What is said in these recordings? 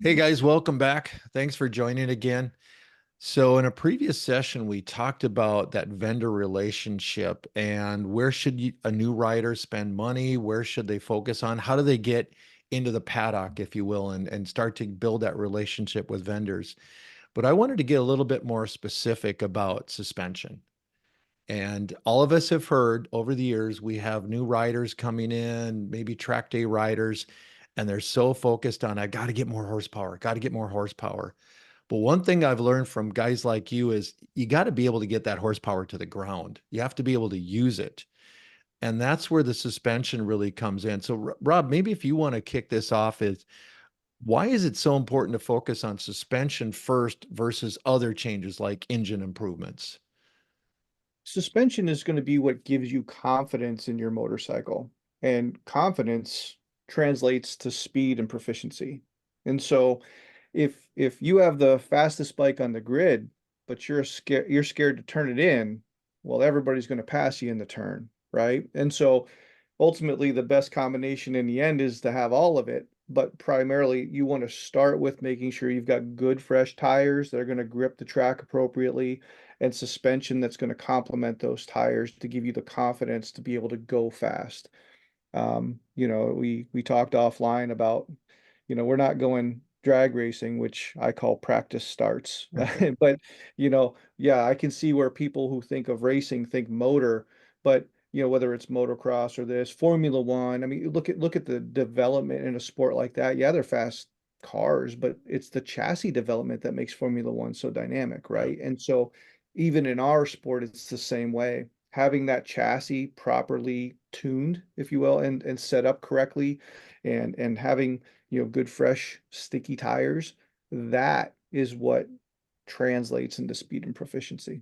Hey guys, welcome back. Thanks for joining again. So in a previous session, we talked about that vendor relationship and where should a new rider spend money? Where should they focus on? How do they get into the paddock, if you will, and start to build that relationship with vendors? But I wanted to get a little bit more specific about suspension. And all of us have heard over the years, we have new riders coming in, maybe track day riders, and they're so focused on, I got to get more horsepower, got to get more horsepower. But one thing I've learned from guys like you is you got to be able to get that horsepower to the ground. You have to be able to use it. And that's where the suspension really comes in. So, Rob, maybe if you want to kick this off, is why is it so important to focus on suspension first versus other changes like engine improvements? Suspension is going to be what gives you confidence in your motorcycle, and confidence translates to speed and proficiency. And so if you have the fastest bike on the grid, but you're scared to turn it in, well, everybody's going to pass you in the turn, right? And so ultimately the best combination in the end is to have all of it, but primarily you want to start with making sure you've got good fresh tires that are going to grip the track appropriately and suspension that's going to complement those tires to give you the confidence to be able to go fast. We talked offline about, we're not going drag racing, which I call practice starts. But, yeah, I can see where people who think of racing think motor, but whether it's motocross or this Formula One, I mean, look at the development in a sport like that. Yeah, they're fast cars, but it's the chassis development that makes Formula One so dynamic, Yeah. right? And so even in our sport, it's the same way. Having that chassis properly tuned, if you will, and set up correctly, and having good fresh sticky tires, that is what translates into speed and proficiency.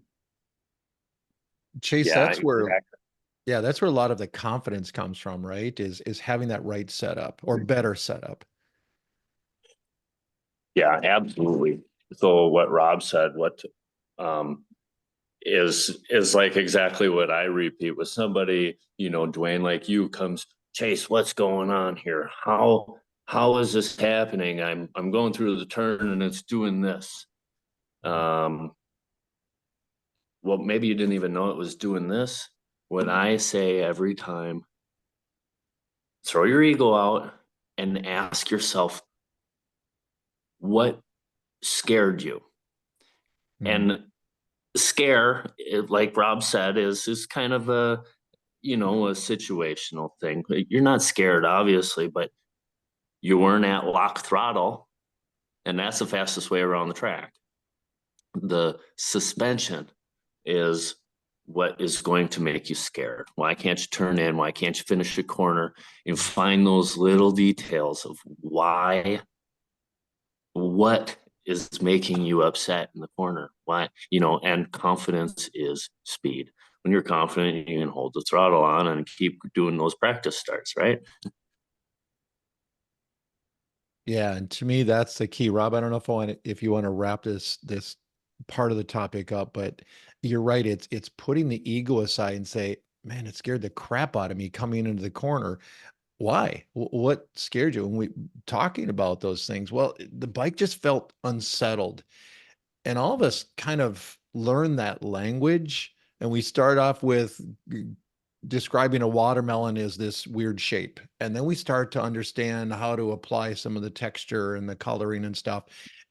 Chase, Yeah, that's where, exactly. yeah, that's where a lot of the confidence comes from, right? Is having that right setup or better setup. Yeah, absolutely. So what Rob said, what um is like exactly what I repeat with somebody, Dwayne, like you comes, Chase, what's going on here? How is this happening? I'm going through the turn and it's doing this. Um, well, maybe you didn't even know it was doing this. When I say every time, throw your ego out and ask yourself what scared you. Mhm. And scare, like Rob said, is kind of a situational thing. You're not scared, obviously, but you weren't at lock throttle, and that's the fastest way around the track. The suspension is what is going to make you scared. Why can't you turn in? Why can't you finish a corner? And find those little details of why, what is making you upset in the corner. Why, and confidence is speed. When you're confident, you can hold the throttle on and keep doing those practice starts, right? Yeah, and to me, that's the key. Rob, I don't know if you want to wrap this part of the topic up, but you're right. It's putting the ego aside and say, man, it scared the crap out of me coming into the corner. Why? What scared you? When we talking about those things, well, the bike just felt unsettled. And all of us kind of learn that language. And we start off with describing a watermelon as this weird shape. And then we start to understand how to apply some of the texture and the coloring and stuff.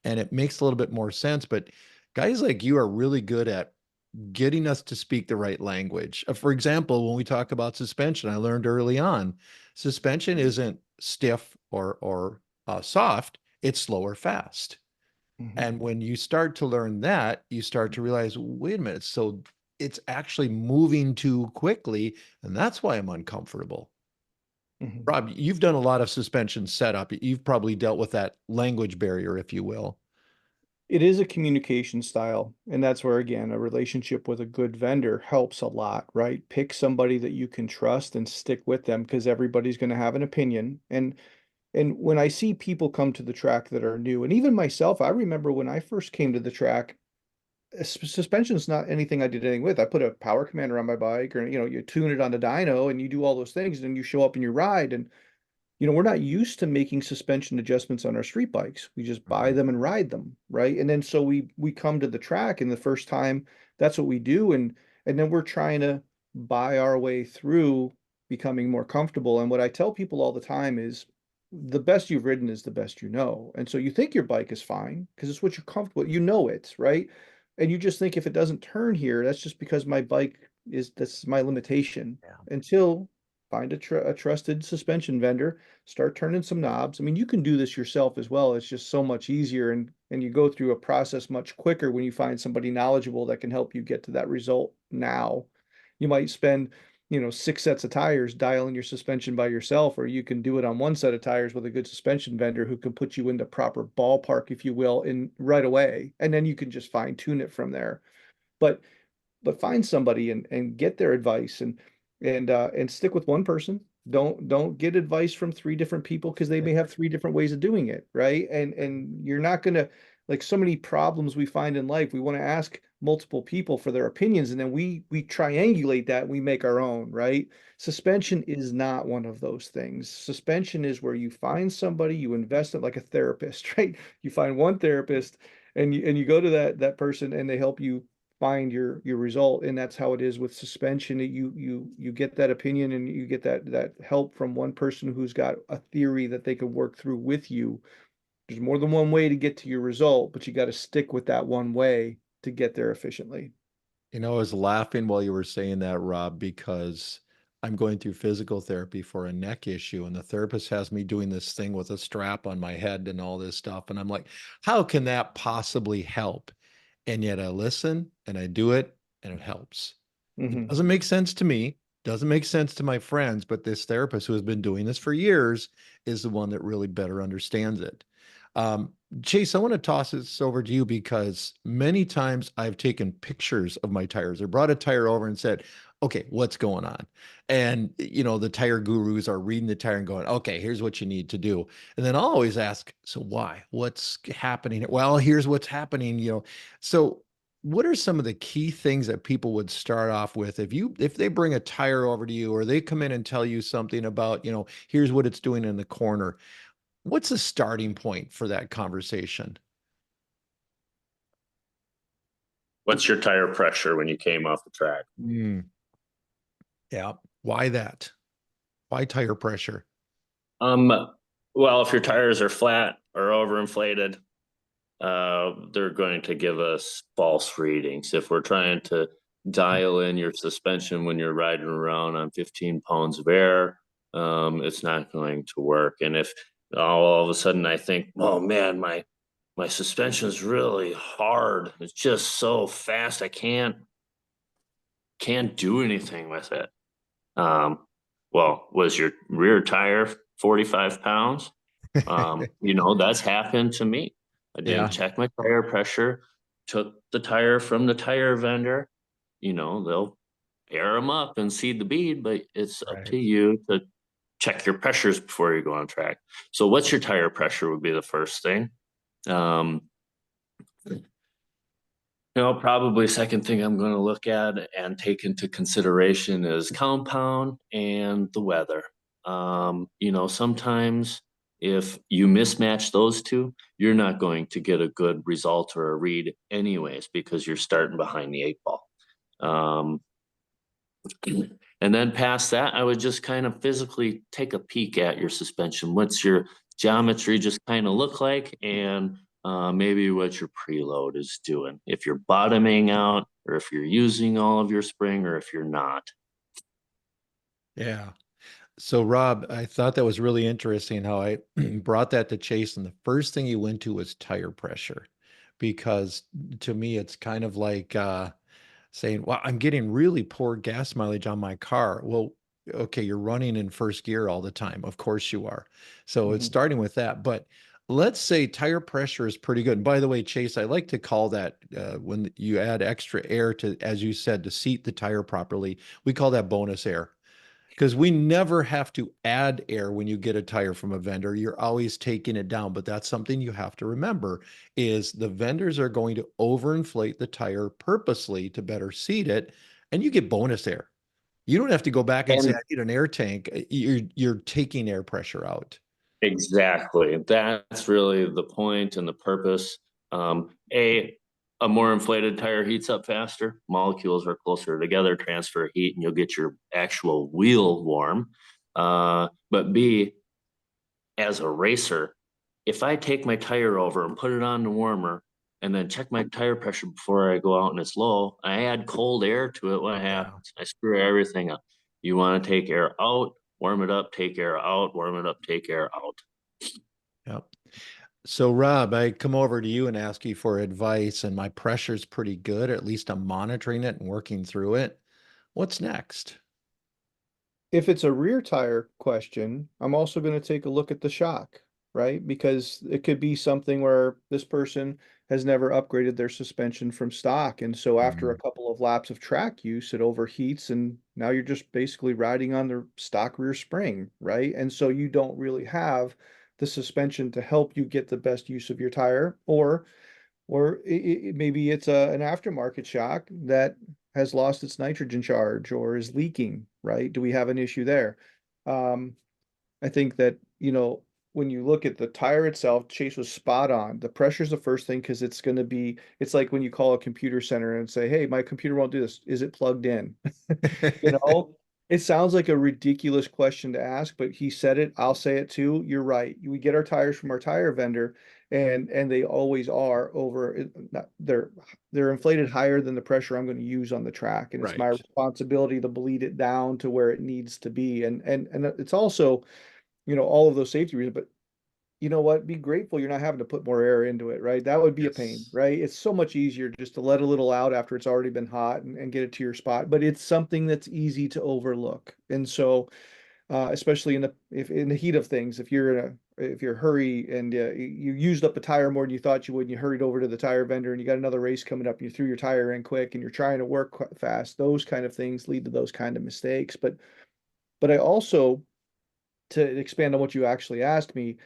And it makes a little bit more sense. But guys like you are really good at getting us to speak the right language. For example, when we talk about suspension, I learned early on, suspension isn't stiff or soft, it's slow or fast. Mhm. And when you start to learn that, you start to realize, wait a minute, so it's actually moving too quickly, and that's why I'm uncomfortable. Mhm. Rob, you've done a lot of suspension setup. You've probably dealt with that language barrier, if you will. It is a communication style, and that's where, again, a relationship with a good vendor helps a lot, right? Pick somebody that you can trust and stick with them because everybody's going to have an opinion. And when I see people come to the track that are new, and even myself, I remember when I first came to the track, suspension is not anything I did anything with. I put a power commander on my bike, or you tune it on the dyno, and you do all those things, and then you show up in your ride, and we're not used to making suspension adjustments on our street bikes. We just buy them and ride them, right? And then so we come to the track, and the first time that's what we do, and then we're trying to buy our way through becoming more comfortable. And what I tell people all the time is the best you've ridden is the best you know. And so you think your bike is fine because it's what you're comfortable, it, right? And you just think if it doesn't turn here, that's just because my bike that's my limitation. Yeah. Until find a trusted suspension vendor, start turning some knobs. I mean, you can do this yourself as well. It's just so much easier, and you go through a process much quicker when you find somebody knowledgeable that can help you get to that result now. You might spend, 6 sets of tires dialing your suspension by yourself, or you can do it on one set of tires with a good suspension vendor who can put you into proper ballpark, if you will, in right away. And then you can just fine tune it from there. But find somebody and get their advice, and stick with one person. Don't get advice from 3 different people because they may have 3 different ways of doing it, right? And you're not gonna, like so many problems we find in life, we want to ask multiple people for their opinions, and then we triangulate that and we make our own, right? Suspension is not one of those things. Suspension is where you find somebody, you invest in, like a therapist, right? You find one therapist, and you go to that person, and they help you find your result. And that's how it is with suspension. You get that opinion, and you get that help from one person who's got a theory that they can work through with you. There's more than one way to get to your result, but you got to stick with that one way to get there efficiently. I was laughing while you were saying that, Rob, because I'm going through physical therapy for a neck issue, and the therapist has me doing this thing with a strap on my head and all this stuff. And I'm like, how can that possibly help? And yet I listen and I do it, and it helps. It Hmm. doesn't make sense to me, doesn't make sense to my friends, but this therapist who has been doing this for years is the one that really better understands it. Um, Chase, I want to toss this over to you because many times I've taken pictures of my tires. I brought a tire over and said, okay, what's going on? And, the tire gurus are reading the tire and going, okay, here's what you need to do. And then I'll always ask, so why? What's happening? Well, here's what's happening. So what are some of the key things that people would start off with if they bring a tire over to you, or they come in and tell you something about, here's what it's doing in the corner? What's the starting point for that conversation? What's your tire pressure when you came off the track? Mm, yeah. Why that? Why tire pressure? Um, well, if your tires are flat or overinflated, they're going to give us false readings. If we're trying to dial in your suspension when you're riding around on 15 pounds of air, it's not going to work. And if all of a sudden I think, oh man, my suspension is really hard. It's just so fast. I can't do anything with it. Well, was your rear tire 45 pounds? That's happened to me. I didn't Yeah. check my tire pressure, took the tire from the tire vendor. They'll air them up and seed the bead, but it's up Right. to you to check your pressures before you go on track. So what's your tire pressure would be the first thing. Um, probably second thing I'm going to look at and take into consideration is compound and the weather. Sometimes if you mismatch those two, you're not going to get a good result or a read anyways, because you're starting behind the 8 ball. Um, and then past that, I would just kind of physically take a peek at your suspension. What's your geometry just kind of look like? And maybe what your preload is doing. If you're bottoming out, or if you're using all of your spring, or if you're not. Yeah. So, Rob, I thought that was really interesting how I brought that to Chase, and the first thing he went to was tire pressure, because to me, it's kind of like saying, well, I'm getting really poor gas mileage on my car. Well, okay, you're running in first gear all the time. Of course you are. So it's Hmm. starting with that. But let's say tire pressure is pretty good. And by the way, Chase, I like to call that when you add extra air to, as you said, to seat the tire properly, we call that bonus air, because we never have to add air when you get a tire from a vendor. You're always taking it down. But that's something you have to remember, is the vendors are going to overinflate the tire purposely to better seat it, and you get bonus air. You don't have to go back and say, And I need an air tank. You're taking air pressure out. exactly. That's really the point and the purpose. A more inflated tire heats up faster. Molecules are closer together, transfer heat, and you'll get your actual wheel warm. But B, as a racer, if I take my tire over and put it on the warmer and then check my tire pressure before I go out and it's low, I add cold air to it. What happens? I screw everything up. You want to take air out, warm it up, take air out, warm it up, take air out. Yep. So Rob, I come over to you and ask you for advice, and my pressure's pretty good. At least I'm monitoring it and working through it. What's next? If it's a rear tire question, I'm also going to take a look at the shock, right? Because it could be something where this person has never upgraded their suspension from stock. And so after a couple of laps of track use, it overheats, and now you're just basically riding on the stock rear spring, right? And so you don't really have the suspension to help you get the best use of your tire, or maybe it's an aftermarket shock that has lost its nitrogen charge or is leaking, right? Do we have an issue there? Um, I think that, when you look at the tire itself, Chase was spot on. The pressure is the first thing because it's like when you call a computer center and say, hey, my computer won't do this. Is it plugged in? You know, it sounds like a ridiculous question to ask, but he said it. I'll say it too. You're right. We get our tires from our tire vendor, and they always are they're inflated higher than the pressure I'm going to use on the track, and it's my Right. responsibility to bleed it down to where it needs to be. And it's also, all of those safety reasons, but you know what? Be grateful you're not having to put more air into it, right? That would be a pain, Yes. right? It's so much easier just to let a little out after it's already been hot and get it to your spot, but it's something that's easy to overlook. And so, especially if in the heat of things, if you're hurry and you used up a tire more than you thought you would, and you hurried over to the tire vendor and you got another race coming up and you threw your tire in quick and you're trying to work fast, those kind of things lead to those kind of mistakes. But I also, to expand on what you actually asked me,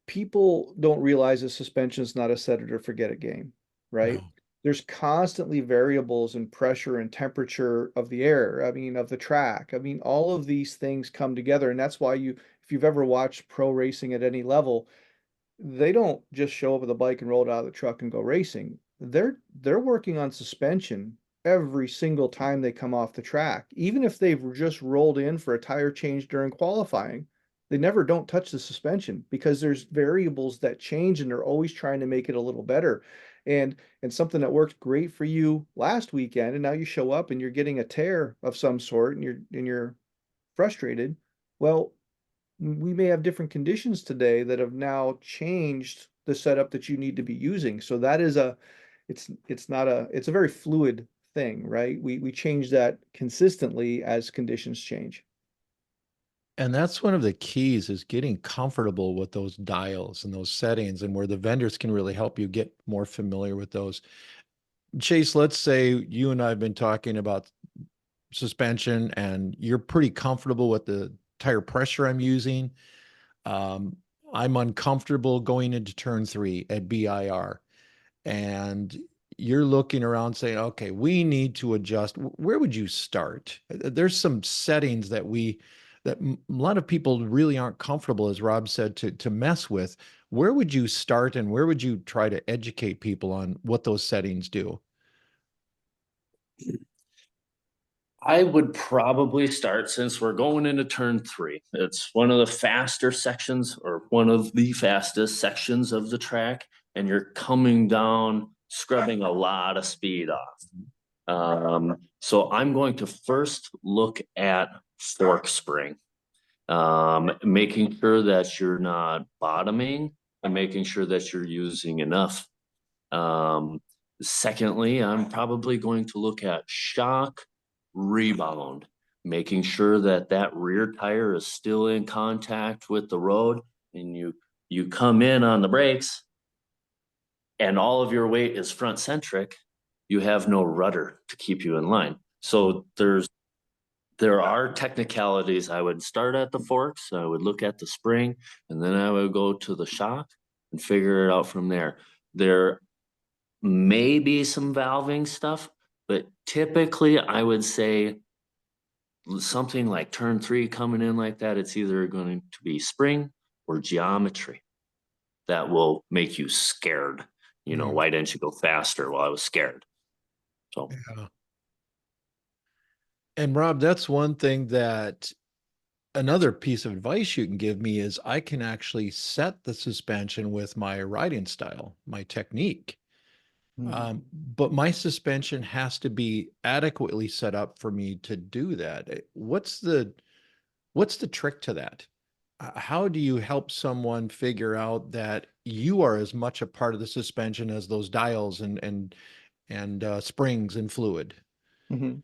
people don't realize that suspension is not a set it or forget it game, right? No. There's constantly variables in pressure and temperature of the air, I mean, of the track. I mean, all of these things come together. And that's why if you've ever watched pro racing at any level, they don't just show up with a bike and roll it out of the truck and go racing. They're working on suspension every single time they come off the track. Even if they've just rolled in for a tire change during qualifying, they never don't touch the suspension because there's variables that change and they're always trying to make it a little better. And something that worked great for you last weekend, and now you show up and you're getting a tear of some sort and you're frustrated. Well, we may have different conditions today that have now changed the setup that you need to be using. So that is it's not it's a very fluid thing, right? We change that consistently as conditions change. And that's one of the keys is getting comfortable with those dials and those settings and where the vendors can really help you get more familiar with those. Chase, let's say you and I have been talking about suspension and you're pretty comfortable with the tire pressure I'm using. Um, I'm uncomfortable going into turn 3 at BIR. And you're looking around saying, okay, we need to adjust. Where would you start? There's some settings that a lot of people really aren't comfortable, as Rob said, to mess with. Where would you start and where would you try to educate people on what those settings do? I would probably start, since we're going into turn 3. It's one of the faster sections, or one of the fastest sections of the track, and you're coming down, scrubbing a lot of speed off. So I'm going to first look at fork spring, making sure that you're not bottoming and making sure that you're using enough. Secondly, I'm probably going to look at shock rebound, making sure that that rear tire is still in contact with the road, and you come in on the brakes and all of your weight is front centric, you have no rudder to keep you in line. So there are technicalities. I would start at the forks, I would look at the spring, and then I would go to the shock and figure it out from there. There may be some valving stuff, but typically I would say something like turn 3 coming in like that, it's either going to be spring or geometry that will make you scared. You know, Mm, why didn't you go faster? Well, I was scared. So yeah. And Rob, that's one thing that another piece of advice you can give me is I can actually set the suspension with my riding style, my technique. But my suspension has to be adequately set up for me to do that. What's the trick to that? How do you help someone figure out that you are as much a part of the suspension as those dials and springs and fluid? Mhm.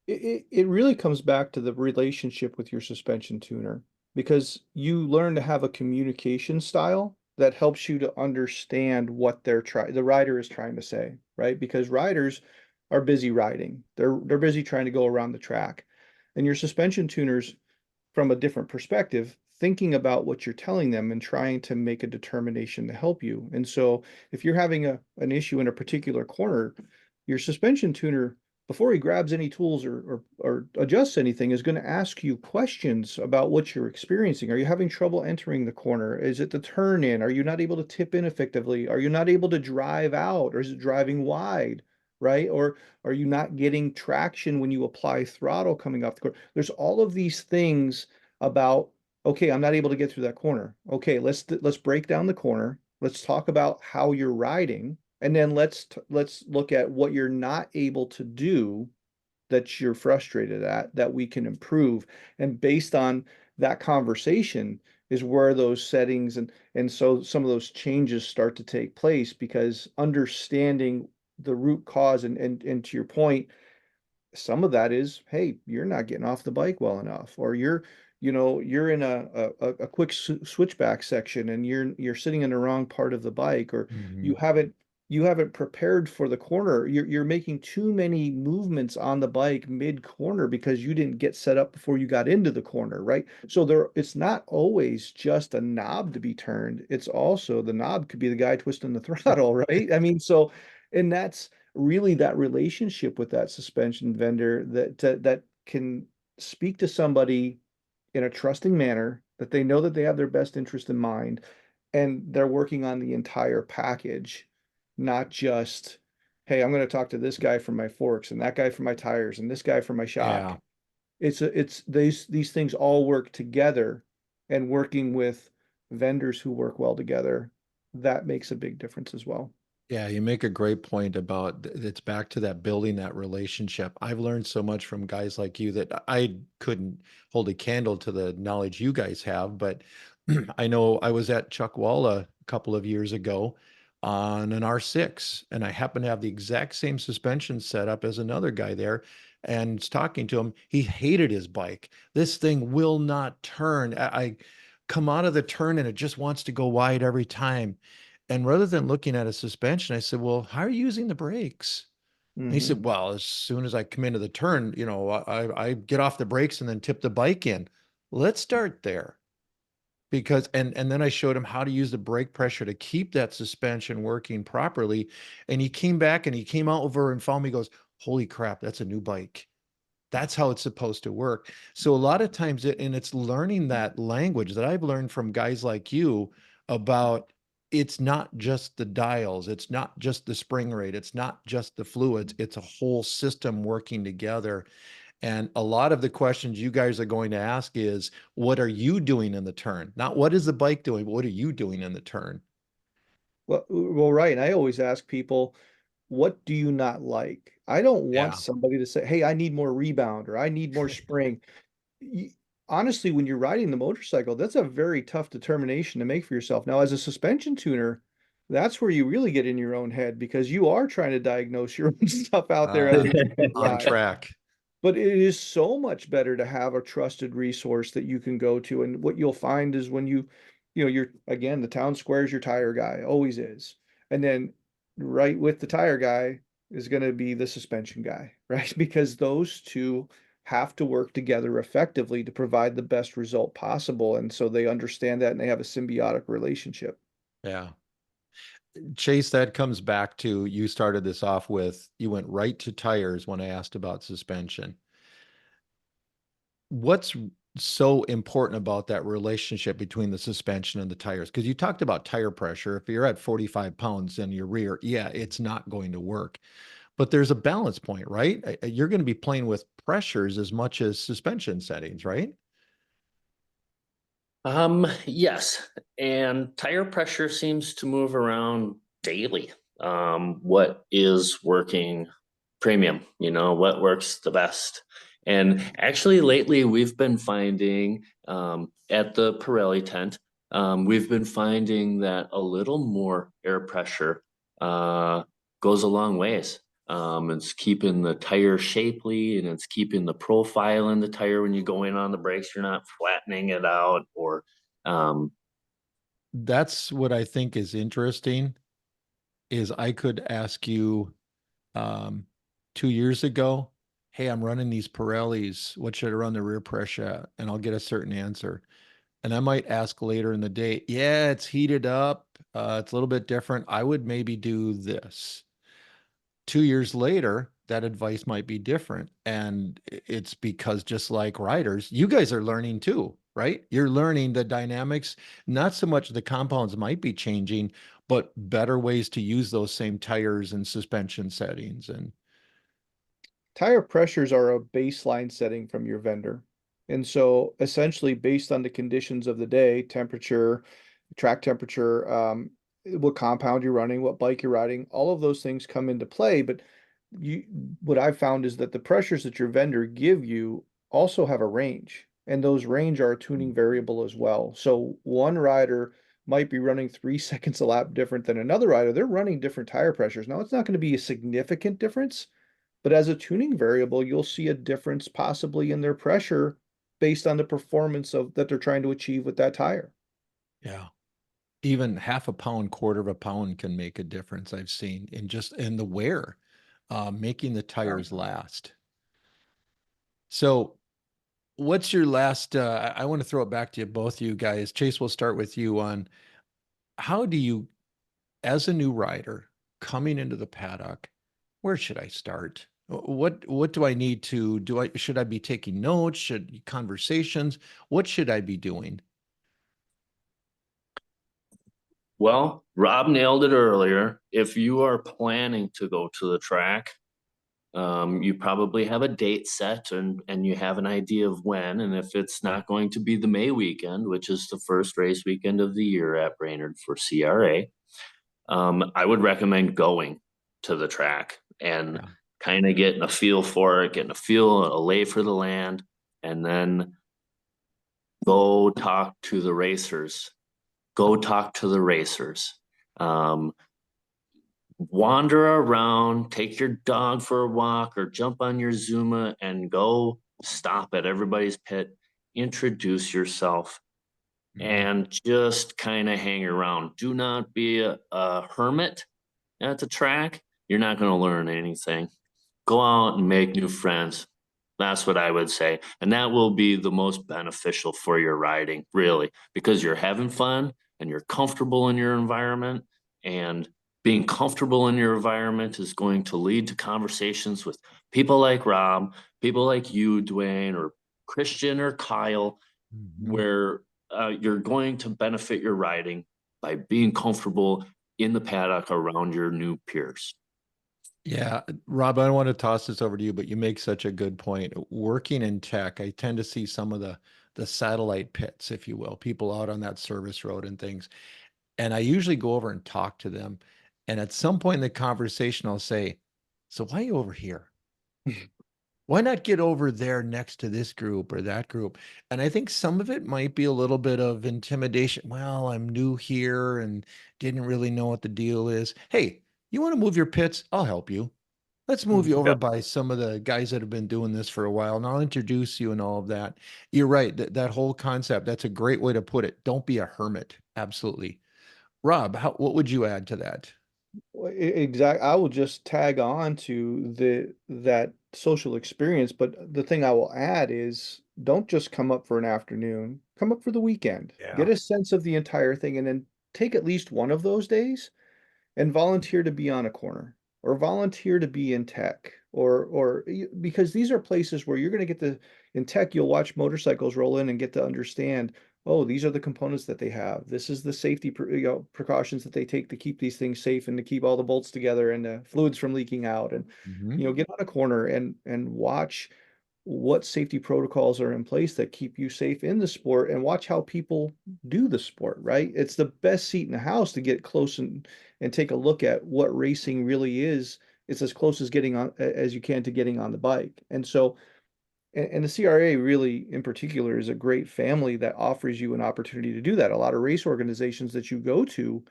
It really comes back to the relationship with your suspension tuner because you learn to have a communication style that helps you to understand what the rider is trying to say, right? Because riders are busy riding. They're busy trying to go around the track. And your suspension tuners from a different perspective, thinking about what you're telling them and trying to make a determination to help you. And so if you're having an issue in a particular corner, your suspension tuner, before he grabs any tools or adjusts anything, is going to ask you questions about what you're experiencing. Are you having trouble entering the corner? Is it the turn in? Are you not able to tip in effectively? Are you not able to drive out? Or is it driving wide? Right? Or are you not getting traction when you apply throttle coming off the corner? There's all of these things about, okay, I'm not able to get through that corner. Okay, let's break down the corner. Let's talk about how you're riding, and then let's look at what you're not able to do that you're frustrated at that we can improve. And based on that conversation is where those settings and so some of those changes start to take place because understanding the root cause and to your point, some of that is, hey, you're not getting off the bike well enough, or you're in a quick switchback section and you're sitting in the wrong part of the bike, or you Mhm. haven't you haven't prepared for the corner. You're making too many movements on the bike mid corner because you didn't get set up before you got into the corner, right? So it's not always just a knob to be turned. It's also the knob could be the guy twisting the throttle, right? I mean, so and that's really that relationship with that suspension vendor that can speak to somebody in a trusting manner that they know that they have their best interest in mind and they're working on the entire package, not just, hey, I'm going to talk to this guy for my forks and that guy for my tires and this guy for my shock. Yeah. It's these things all work together, and working with vendors who work well together, that makes a big difference as well. Yeah, you make a great point about it's back to that building that relationship. I've learned so much from guys like you that I couldn't hold a candle to the knowledge you guys have, but I know I was at Chuckwalla a couple of years ago on an R6, and I happened to have the exact same suspension setup as another guy there. And was talking to him, he hated his bike. This thing will not turn. I come out of the turn and it just wants to go wide every time. And rather than looking at a suspension, I said, well, how are you using the brakes? And he Hmm. said, well, as soon as I come into the turn, I get off the brakes and then tip the bike in. Let's start there. Because and then I showed him how to use the brake pressure to keep that suspension working properly. And he came back and he came out over and found me, goes, holy crap, that's a new bike. That's how it's supposed to work. So a lot of times and it's learning that language that I've learned from guys like you about it's not just the dials, it's not just the spring rate, it's not just the fluids, it's a whole system working together. And a lot of the questions you guys are going to ask is, what are you doing in the turn? Not what is the bike doing, but what are you doing in the turn? Well, right. And I always ask people, what do you not like? I don't want Yeah. somebody to say, hey, I need more rebound or I need more spring. Y- Honestly, when you're riding the motorcycle, that's a very tough determination to make for yourself. Now, as a suspension tuner, that's where you really get in your own head because you are trying to diagnose your own stuff out there as Uh, you on ride. track. But it is so much better to have a trusted resource that you can go to. And what you'll find is when you're again, the town square is your tire guy, always is. And then right with the tire guy is going to be the suspension guy, right? Because those two have to work together effectively to provide the best result possible. And so they understand that and they have a symbiotic relationship. Yeah. Chase, that comes back to you started this off with you went right to tires when I asked about suspension. what's so important about that relationship between the suspension and the tires? Because you talked about tire pressure. If you're at 45 pounds in your rear, yeah, it's not going to work. But there's a balance point, right? You're going to be playing with pressures as much as suspension settings, right? Yes, and tire pressure seems to move around daily. What is working premium, what works the best? And actually lately we've been finding at the Pirelli tent, we've been finding that a little more air pressure goes a long ways. It's keeping the tire shapely and it's keeping the profile in the tire when you go in on the brakes. You're not flattening it out or um, That's what I think is interesting is I could ask you um, 2 years ago, hey, I'm running these Pirellis. What should I run the rear pressure at? And I'll get a certain answer. And I might ask later in the day, yeah, it's heated up. It's a little bit different. I would maybe do this. 2 years later, that advice might be different. And it's because just like riders, you guys are learning too, right? You're learning the dynamics, not so much the compounds might be changing, but better ways to use those same tires and suspension settings. And Tire pressures are a baseline setting from your vendor. And so essentially based on the conditions of the day, temperature, track temperature, what compound you're running, what bike you're riding, all of those things come into play. But you, what I've found is that the pressures that your vendor give you also have a range, and those range are a tuning variable as well. So one rider might be running 3 seconds a lap different than another rider. They're running different tire pressures. Now, it's not going to be a significant difference, but as a tuning variable, you'll see a difference possibly in their pressure based on the performance of that they're trying to achieve with that tire. yeah, even half a pound, quarter of a pound can make a difference. I've seen in just in the wear, making the tires last. So what's your last, I want to throw it back to you, both you guys. Chase, we'll start with you on how do you, as a new rider coming into the paddock, where should I start? What do I need to do? Should I be taking notes? Should conversations? What should I be doing? well, Rob nailed it earlier. If you are planning to go to the track, you probably have a date set and you have an idea of when. And if it's not going to be the May weekend, which is the first race weekend of the year at Brainerd for CRA, I would recommend going to the track and Yeah. kind of getting a feel for it, getting a feel, a lay for the land, and then go talk to the racers. Go talk to the racers. Um, Wander around, take your dog for a walk, or jump on your Zuma and go stop at everybody's pit, introduce yourself, Mhm. and just kind of hang around. Do not be a hermit at the track. You're not going to learn anything. Go out and make new friends. That's what I would say. And that will be the most beneficial for your riding, really, because you're having fun and you're comfortable in your environment. And being comfortable in your environment is going to lead to conversations with people like Rob, people like you, Dwayne, or Christian or Kyle, Mhm. where you're going to benefit your riding by being comfortable in the paddock around your new peers. Yeah, Rob, I don't want to toss this over to you, but you make such a good point. Working in tech, I tend to see some of the satellite pits, if you will, people out on that service road and things. And I usually go over and talk to them. And at some point in the conversation, I'll say, so why are you over here? Why not get over there next to this group or that group? And I think some of it might be a little bit of intimidation. Well, I'm new here and didn't really know what the deal is. Hey, you want to move your pits? I'll help you. Let's move you over Yep. by some of the guys that have been doing this for a while, and I'll introduce you and all of that. You're right. That whole concept, that's a great way to put it. Don't be a hermit. Absolutely. Rob, what would you add to that? Exactly. I will just tag on to the that social experience, but the thing I will add is don't just come up for an afternoon, come up for the weekend. Get Yeah. a sense of the entire thing and then take at least one of those days and volunteer to be on a corner. or volunteer to be in tech, because these are places where you're going to get in tech, you'll watch motorcycles roll in and get to understand, oh, these are the components that they have. This is the safety precautions that they take to keep these things safe and to keep all the bolts together and the fluids from leaking out. And, Mhm. get on a corner and watch what safety protocols are in place that keep you safe in the sport, and watch how people do the sport, right? It's the best seat in the house to get close and take a look at what racing really is. It's as close as getting on as you can to getting on the bike. And so, and the CRA really in particular is a great family that offers you an opportunity to do that. A lot of race organizations that you go to,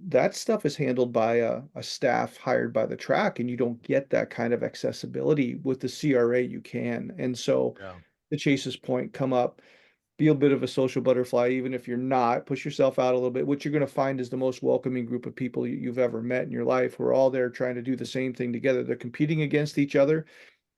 that stuff is handled by a staff hired by the track, and you don't get that kind of accessibility. With the CRA you can. And so, Yeah. to Chase's point, come up, be a bit of a social butterfly, even if you're not, push yourself out a little bit. What you're going to find is the most welcoming group of people you've ever met in your life. We're all there trying to do the same thing together. They're competing against each other,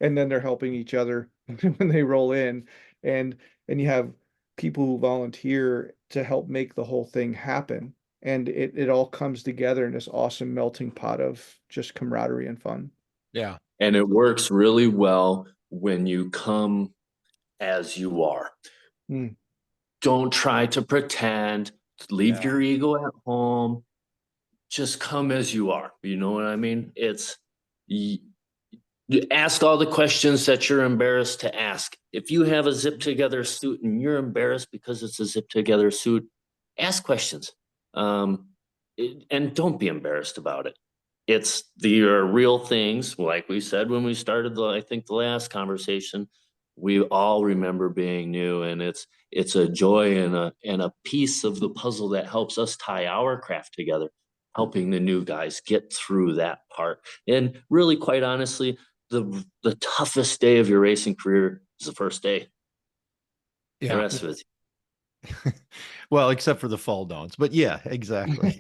and then they're helping each other when they roll in. And you have people who volunteer to help make the whole thing happen. And it all comes together in this awesome melting pot of just camaraderie and fun. Yeah. And it works really well when you come as you are. Mm. Don't try to pretend, leave Yeah. your ego at home. Just come as you are. You know what I mean? You ask all the questions that you're embarrassed to ask. If you have a zip together suit and you're embarrassed because it's a zip together suit, ask questions. And don't be embarrassed about it. They are real things. Like we said when we started I think the last conversation, we all remember being new, and it's a joy and a piece of the puzzle that helps us tie our craft together, helping the new guys get through that part. And really, quite honestly, the toughest day of your racing career is the first day. The Yeah. rest of it, Well, except for the fall downs, but yeah, exactly.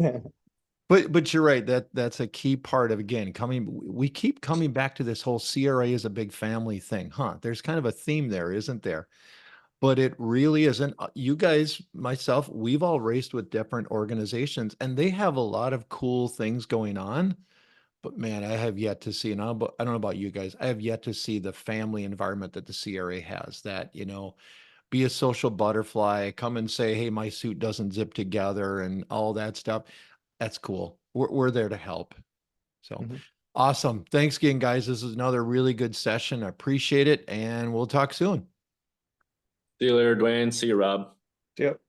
But you're right. That's a key part of, again, we keep coming back to this whole CRA is a big family thing, huh? There's kind of a theme there, isn't there? But it really isn't. You guys, myself, we've all raced with different organizations, and they have a lot of cool things going on. But man, I have yet to see, and I don't know about you guys, I have yet to see the family environment that the CRA has, that, be a social butterfly, come and say, hey, my suit doesn't zip together and all that stuff. That's cool. We're there to help. So Mhm. awesome. Thanks again, guys. This is another really good session. I appreciate it, and we'll talk soon. see you later, Dwayne. See you, Rob. Yep.